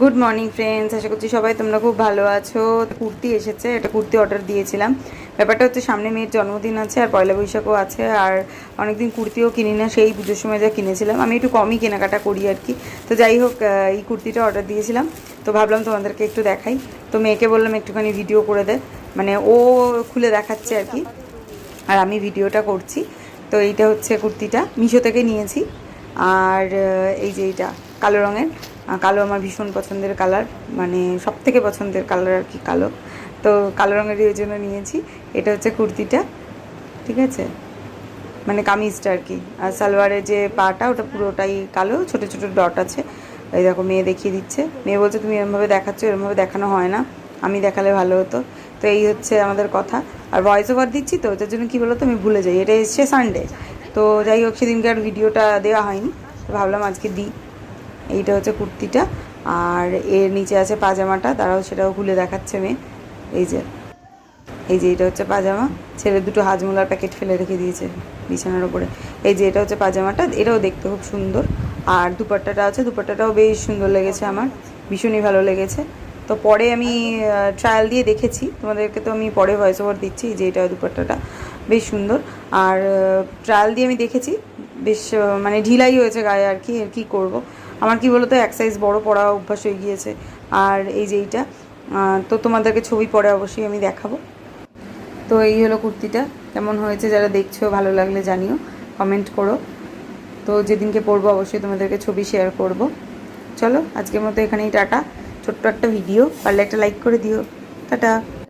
Good morning friends, আশা করছি সবাই তোমরা খুব ভালো আছো। কুর্তি এসেছে, এটা কুর্তি অর্ডার দিয়েছিলাম। ব্যাপারটা হচ্ছে সামনে মেয়ের জন্মদিন আছে আর পয়লা বৈশাখও আছে, আর অনেকদিন কুর্তিও কিনি না, সেই পুজোর সময় যা কিনেছিলাম। আমি একটু কমই কেনাকাটা করি আর কি। তো যাই হোক, এই কুর্তিটা অর্ডার দিয়েছিলাম, তো ভাবলাম তোমাদেরকে একটু দেখাই। তো মেয়েকে বললাম একটুখানি ভিডিও করে দে, মানে ও খুলে দেখাচ্ছে আর কি, আর আমি ভিডিওটা করছি। তো এইটা হচ্ছে কুর্তিটা, মিশো থেকে নিয়েছি। আর এই যে এইটা কালো রঙের, কালো আমার ভীষণ পছন্দের কালার, মানে সব থেকে পছন্দের কালার আর কি কালো। তো কালো রঙেরই ওই জন্য নিয়েছি। এটা হচ্ছে কুর্তিটা, ঠিক আছে, মানে কামিজটা আর কি। আর সালোয়ারের যে পাটা ওটা পুরোটাই কালো, ছোট ছোট ডট আছে। এই দেখো মেয়ে দেখিয়ে দিচ্ছে, মেয়ে বলছে তুমি এরমভাবে দেখাচ্ছ, এরমভাবে দেখানো হয় না, আমি দেখালে ভালো হতো। তো এই হচ্ছে আমাদের কথা। আর ভয়েস ওভার দিচ্ছি তো, যার জন্য কী বলো তো আমি ভুলে যাই। এটা এসছে সানডে, তো যাই হোক সেদিনকে আর ভিডিওটা দেওয়া হয়নি, তো ভাবলাম আজকে দিই। এইটা হচ্ছে কুর্তিটা, আর এর নিচে আছে পাজামাটা, তারাও সেটাও খুলে দেখাচ্ছে মেয়ে। এই যে এটা হচ্ছে পাজামা। ছেলে দুটো হাজমোলার প্যাকেট ফেলে রেখে দিয়েছে বিছানার ওপরে। এই যে এটা হচ্ছে পাজামাটা, এটাও দেখতে খুব সুন্দর। আর দুপাট্টাটা আছে, দুপাট্টাটাও বেশ সুন্দর লেগেছে আমার, ভীষণই ভালো লেগেছে। তো পরে আমি ট্রায়াল দিয়ে দেখেছি, তোমাদেরকে তো আমি পরে ভয়েস ওভার দিচ্ছি। যে এটা দুপাট্টাটা বেশ সুন্দর। আর ট্রায়াল দিয়ে আমি দেখেছি, বেশ মানে ঢিলাই হয়েছে গায়ে আর কি। আর কী করবো, আমার কি বলতো এক সাইজ বড় পরা অভ্যাস হয়ে গিয়েছে। আর এই যে এইটা, তো তোমাদেরকে ছবি পরে অবশ্যই আমি দেখাবো। তো এই হলো কুর্তিটা, কেমন হয়েছে যারা দেখছো ভালো লাগলে জানিও, কমেন্ট করো। তো যেদিনকে পরবো অবশ্যই তোমাদেরকে ছবি শেয়ার করব। চলো আজকের মতো এখানেই টাটা। ছোট্ট একটা ভিডিও, পারলে একটা লাইক করে দিও। টাটা।